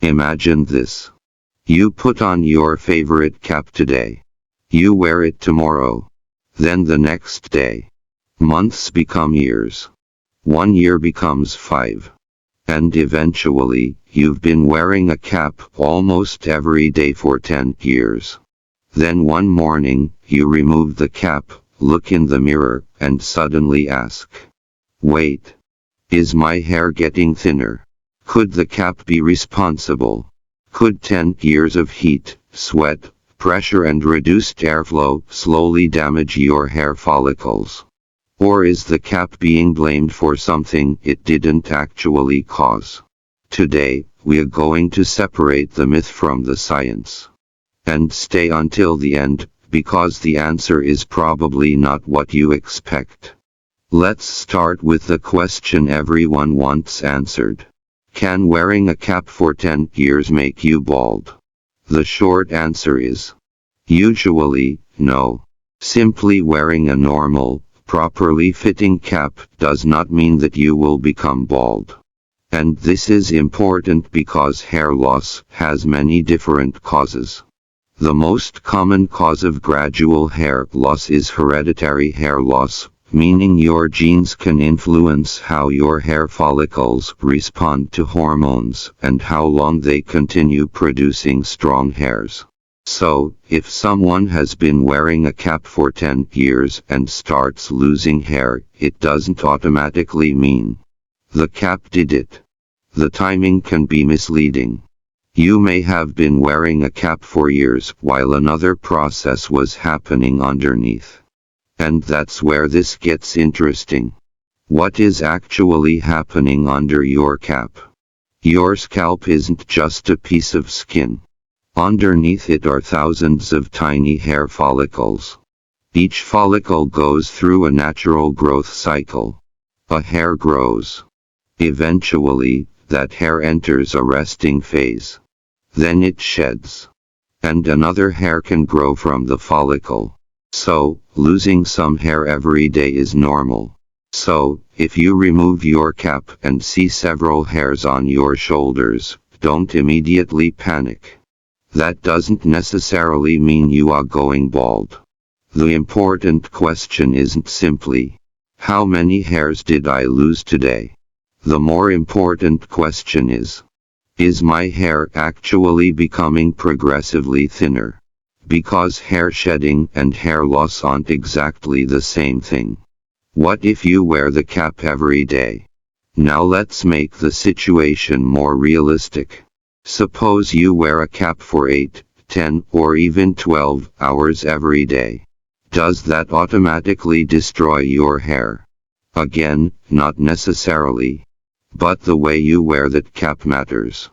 Imagine this. You put on your favorite cap today. You wear it tomorrow. Then the next day. Months become years. 1 year becomes 5. And eventually, you've been wearing a cap almost every day for 10 years. Then one morning, you remove the cap, look in the mirror, and suddenly ask, wait, is my hair getting thinner? Could the cap be responsible? Could 10 years of heat, sweat, pressure and reduced airflow slowly damage your hair follicles? Or is the cap being blamed for something it didn't actually cause? Today, we are going to separate the myth from the science. And stay until the end, because the answer is probably not what you expect. Let's start with the question everyone wants answered. Can wearing a cap for 10 years make you bald? The short answer is usually no. Simply wearing a normal, properly fitting cap does not mean that you will become bald. And this is important because hair loss has many different causes. The most common cause of gradual hair loss is hereditary hair loss, meaning your genes can influence how your hair follicles respond to hormones and how long they continue producing strong hairs. So, if someone has been wearing a cap for 10 years and starts losing hair, it doesn't automatically mean the cap did it. The timing can be misleading. You may have been wearing a cap for years while another process was happening underneath. And that's where this gets interesting. What is actually happening under your cap? Your scalp isn't just a piece of skin. Underneath it are thousands of tiny hair follicles. Each follicle goes through a natural growth cycle. A hair grows. Eventually, that hair enters a resting phase. Then it sheds. And another hair can grow from the follicle. So, losing some hair every day is normal. So, if you remove your cap and see several hairs on your shoulders, don't immediately panic. That doesn't necessarily mean you are going bald. The important question isn't simply, how many hairs did I lose today? The more important question is my hair actually becoming progressively thinner? Because hair shedding and hair loss aren't exactly the same thing. What if you wear the cap every day? Now let's make the situation more realistic. Suppose you wear a cap for 8, 10, or even 12 hours every day. Does that automatically destroy your hair? Again, not necessarily. But the way you wear that cap matters.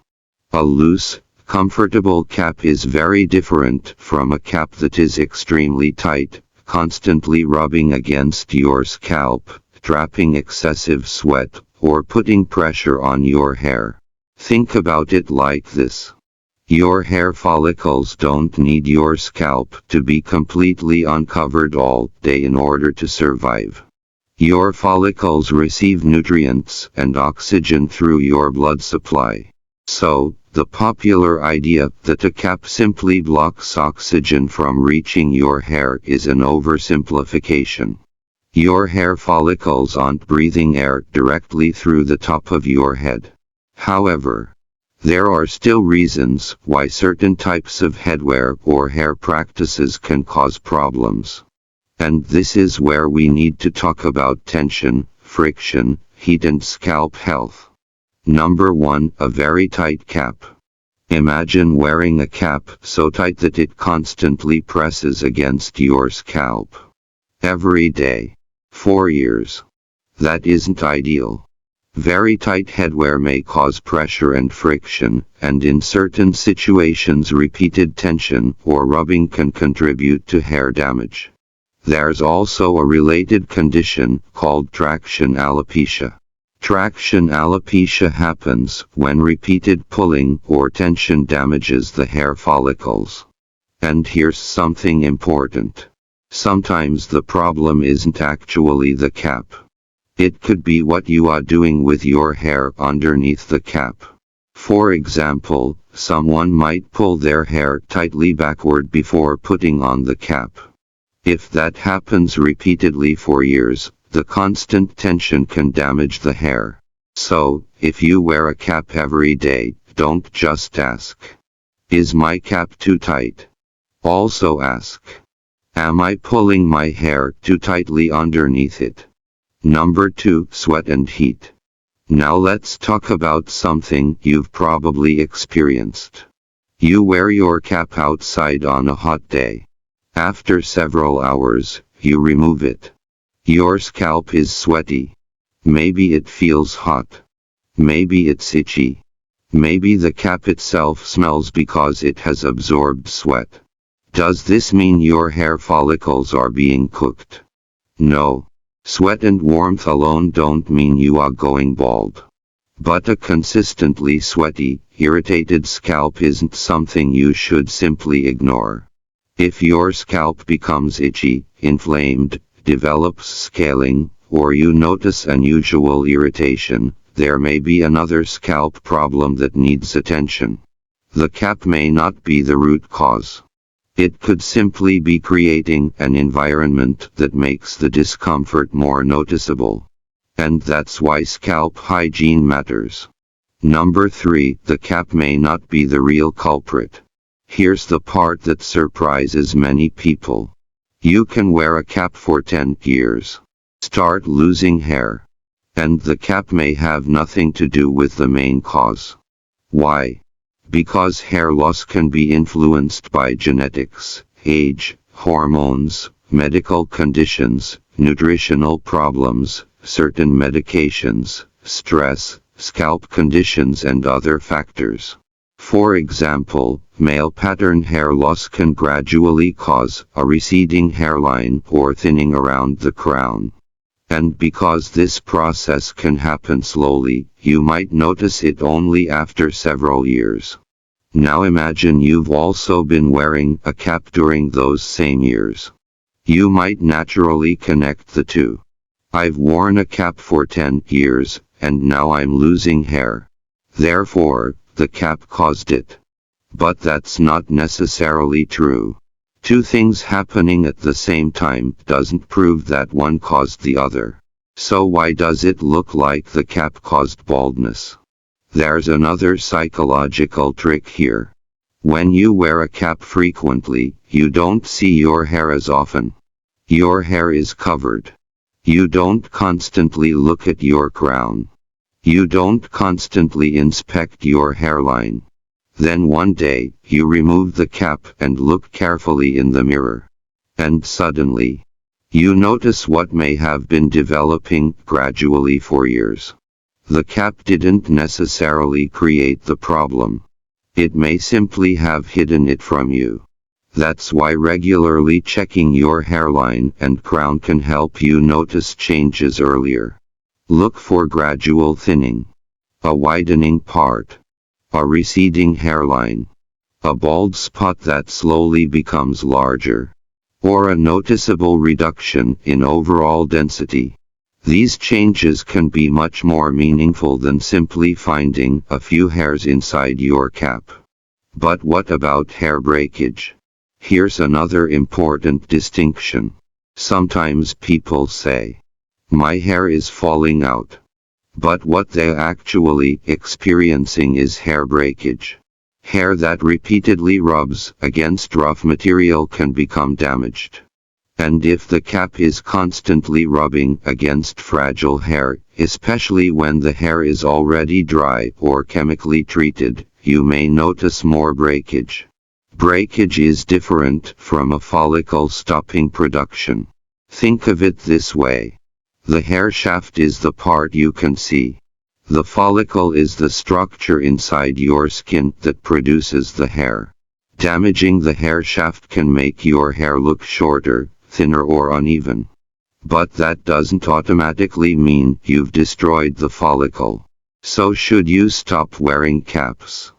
A loose, comfortable cap is very different from a cap that is extremely tight, constantly rubbing against your scalp, trapping excessive sweat, or putting pressure on your hair. Think about it like this. Your hair follicles don't need your scalp to be completely uncovered all day in order to survive. Your follicles receive nutrients and oxygen through your blood supply. So, the popular idea that a cap simply blocks oxygen from reaching your hair is an oversimplification. Your hair follicles aren't breathing air directly through the top of your head. However, there are still reasons why certain types of headwear or hair practices can cause problems. And this is where we need to talk about tension, friction, heat and scalp health. Number 1, a very tight cap. Imagine wearing a cap so tight that it constantly presses against your scalp. Every day. For years. That isn't ideal. Very tight headwear may cause pressure and friction, and in certain situations repeated tension or rubbing can contribute to hair damage. There's also a related condition called traction alopecia. Traction alopecia happens when repeated pulling or tension damages the hair follicles. And here's something important. Sometimes the problem isn't actually the cap. It could be what you are doing with your hair underneath the cap. For example, someone might pull their hair tightly backward before putting on the cap. If that happens repeatedly for years, the constant tension can damage the hair. So, if you wear a cap every day, don't just ask, "Is my cap too tight?" Also ask, "Am I pulling my hair too tightly underneath it?" Number 2, sweat and heat. Now let's talk about something you've probably experienced. You wear your cap outside on a hot day. After several hours, you remove it. Your scalp is sweaty. Maybe it feels hot. Maybe it's itchy. Maybe the cap itself smells because it has absorbed sweat. Does this mean your hair follicles are being cooked? No. Sweat and warmth alone don't mean you are going bald. But a consistently sweaty, irritated scalp isn't something you should simply ignore. If your scalp becomes itchy, inflamed, develops scaling, or you notice unusual irritation, there may be another scalp problem that needs attention. The cap may not be the root cause. It could simply be creating an environment that makes the discomfort more noticeable. And that's why scalp hygiene matters. Number 3, the cap may not be the real culprit. Here's the part that surprises many people. You can wear a cap for 10 years, start losing hair, and the cap may have nothing to do with the main cause. Why? Because hair loss can be influenced by genetics, age, hormones, medical conditions, nutritional problems, certain medications, stress, scalp conditions and other factors. For example, male pattern hair loss can gradually cause a receding hairline or thinning around the crown. And because this process can happen slowly, you might notice it only after several years. Now imagine you've also been wearing a cap during those same years. You might naturally connect the two. I've worn a cap for 10 years, and now I'm losing hair. Therefore, the cap caused it. But that's not necessarily true. Two things happening at the same time doesn't prove that one caused the other. So why does it look like the cap caused baldness? There's another psychological trick here. When you wear a cap frequently, you don't see your hair as often. Your hair is covered. You don't constantly look at your crown. You don't constantly inspect your hairline. Then one day, you remove the cap and look carefully in the mirror. And suddenly, you notice what may have been developing gradually for years. The cap didn't necessarily create the problem. It may simply have hidden it from you. That's why regularly checking your hairline and crown can help you notice changes earlier. Look for gradual thinning, a widening part, a receding hairline, a bald spot that slowly becomes larger, or a noticeable reduction in overall density. These changes can be much more meaningful than simply finding a few hairs inside your cap. But what about hair breakage? Here's another important distinction. Sometimes people say, "My hair is falling out." But what they're actually experiencing is hair breakage. Hair that repeatedly rubs against rough material can become damaged. And if the cap is constantly rubbing against fragile hair, especially when the hair is already dry or chemically treated, you may notice more breakage. Breakage is different from a follicle stopping production. Think of it this way. The hair shaft is the part you can see. The follicle is the structure inside your skin that produces the hair. Damaging the hair shaft can make your hair look shorter, thinner or uneven. But that doesn't automatically mean you've destroyed the follicle. So should you stop wearing caps?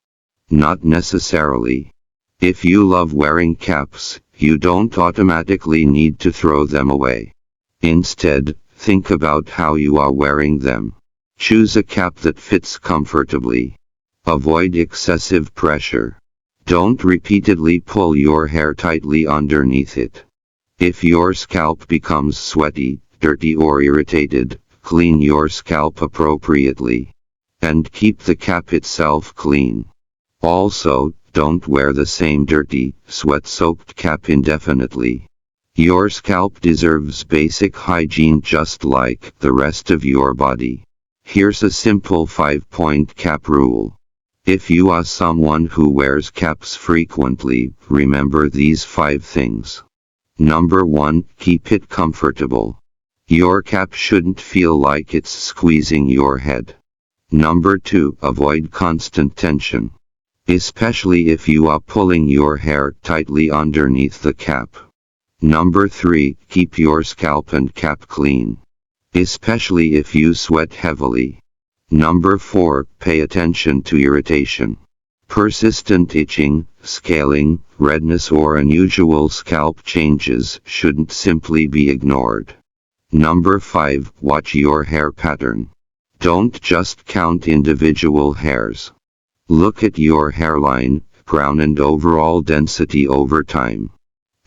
Not necessarily. If you love wearing caps, you don't automatically need to throw them away. Instead, think about how you are wearing them. Choose a cap that fits comfortably. Avoid excessive pressure. Don't repeatedly pull your hair tightly underneath it. If your scalp becomes sweaty, dirty or irritated, clean your scalp appropriately. And keep the cap itself clean. Also, don't wear the same dirty, sweat-soaked cap indefinitely. Your scalp deserves basic hygiene just like the rest of your body. Here's a simple 5-point cap rule. If you are someone who wears caps frequently, remember these 5 things. Number 1, keep it comfortable. Your cap shouldn't feel like it's squeezing your head. Number 2, avoid constant tension. Especially if you are pulling your hair tightly underneath the cap. Number 3, keep your scalp and cap clean. Especially if you sweat heavily. Number 4, pay attention to irritation. Persistent itching, scaling, redness or unusual scalp changes shouldn't simply be ignored. Number 5, watch your hair pattern. Don't just count individual hairs. Look at your hairline, crown and overall density over time.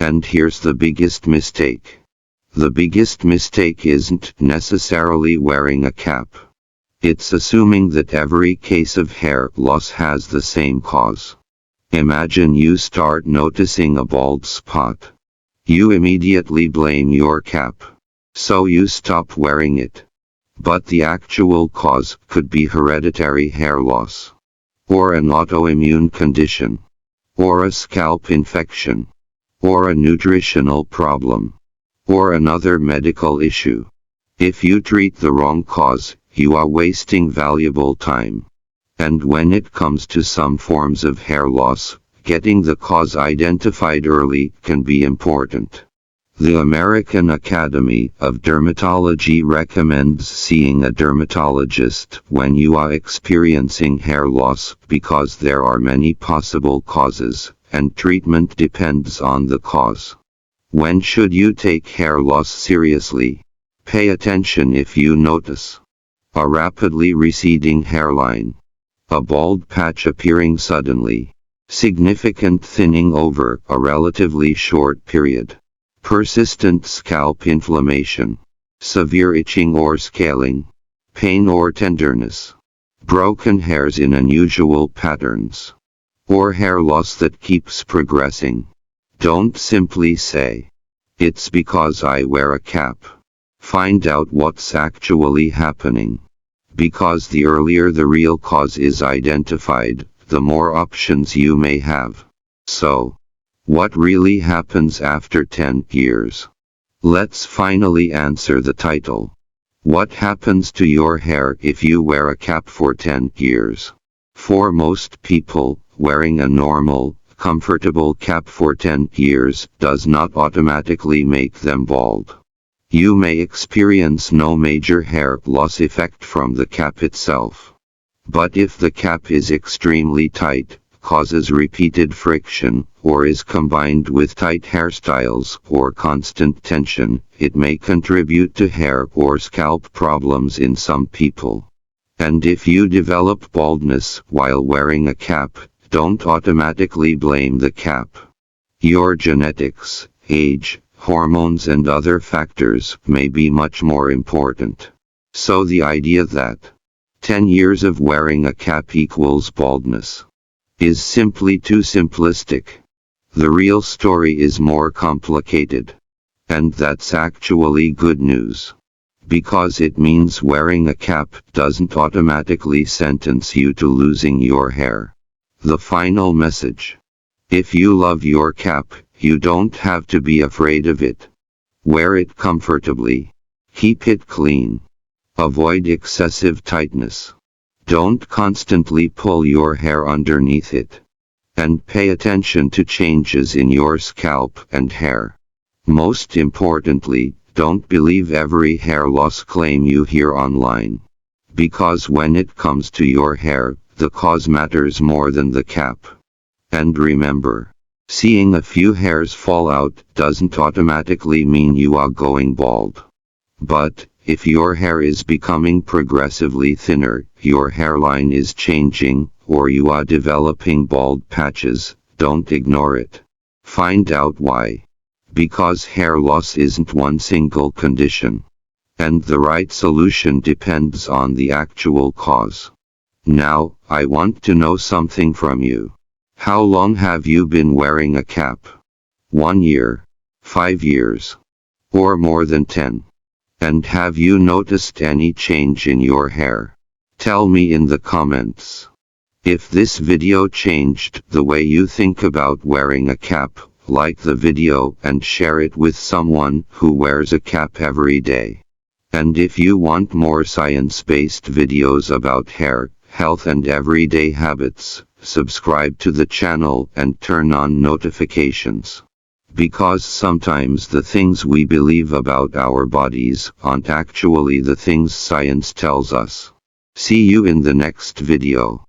And here's the biggest mistake. The biggest mistake isn't necessarily wearing a cap. It's assuming that every case of hair loss has the same cause. Imagine you start noticing a bald spot. You immediately blame your cap. So you stop wearing it. But the actual cause could be hereditary hair loss. Or an autoimmune condition. Or a scalp infection. Or a nutritional problem. Or another medical issue. If you treat the wrong cause, you are wasting valuable time. And when it comes to some forms of hair loss, getting the cause identified early can be important. The American Academy of Dermatology recommends seeing a dermatologist when you are experiencing hair loss because there are many possible causes, and treatment depends on the cause. When should you take hair loss seriously? Pay attention if you notice a rapidly receding hairline, a bald patch appearing suddenly, significant thinning over a relatively short period, persistent scalp inflammation, severe itching or scaling, pain or tenderness, broken hairs in unusual patterns, or hair loss that keeps progressing. Don't simply say, "It's because I wear a cap." Find out what's actually happening. Because the earlier the real cause is identified, the more options you may have. So, what really happens after 10 years? Let's finally answer the title. What happens to your hair if you wear a cap for 10 years? For most people, wearing a normal, comfortable cap for 10 years does not automatically make them bald. You may experience no major hair loss effect from the cap itself. But if the cap is extremely tight, causes repeated friction, or is combined with tight hairstyles or constant tension, it may contribute to hair or scalp problems in some people. And if you develop baldness while wearing a cap, don't automatically blame the cap. Your genetics, age, hormones and other factors may be much more important. So the idea that 10 years of wearing a cap equals baldness is simply too simplistic. The real story is more complicated. And that's actually good news. Because it means wearing a cap doesn't automatically sentence you to losing your hair. The final message. If you love your cap, you don't have to be afraid of it. Wear it comfortably. Keep it clean. Avoid excessive tightness. Don't constantly pull your hair underneath it. And pay attention to changes in your scalp and hair. Most importantly, don't believe every hair loss claim you hear online. Because when it comes to your hair, the cause matters more than the cap. And remember, seeing a few hairs fall out doesn't automatically mean you are going bald. But, if your hair is becoming progressively thinner, your hairline is changing, or you are developing bald patches, don't ignore it. Find out why. Because hair loss isn't one single condition. And the right solution depends on the actual cause. Now, I want to know something from you. How long have you been wearing a cap? 1 year? 5 years? Or more than 10? And have you noticed any change in your hair? Tell me in the comments. If this video changed the way you think about wearing a cap, like the video and share it with someone who wears a cap every day. And if you want more science-based videos about hair, health and everyday habits, subscribe to the channel and turn on notifications. Because sometimes the things we believe about our bodies aren't actually the things science tells us. See you in the next video.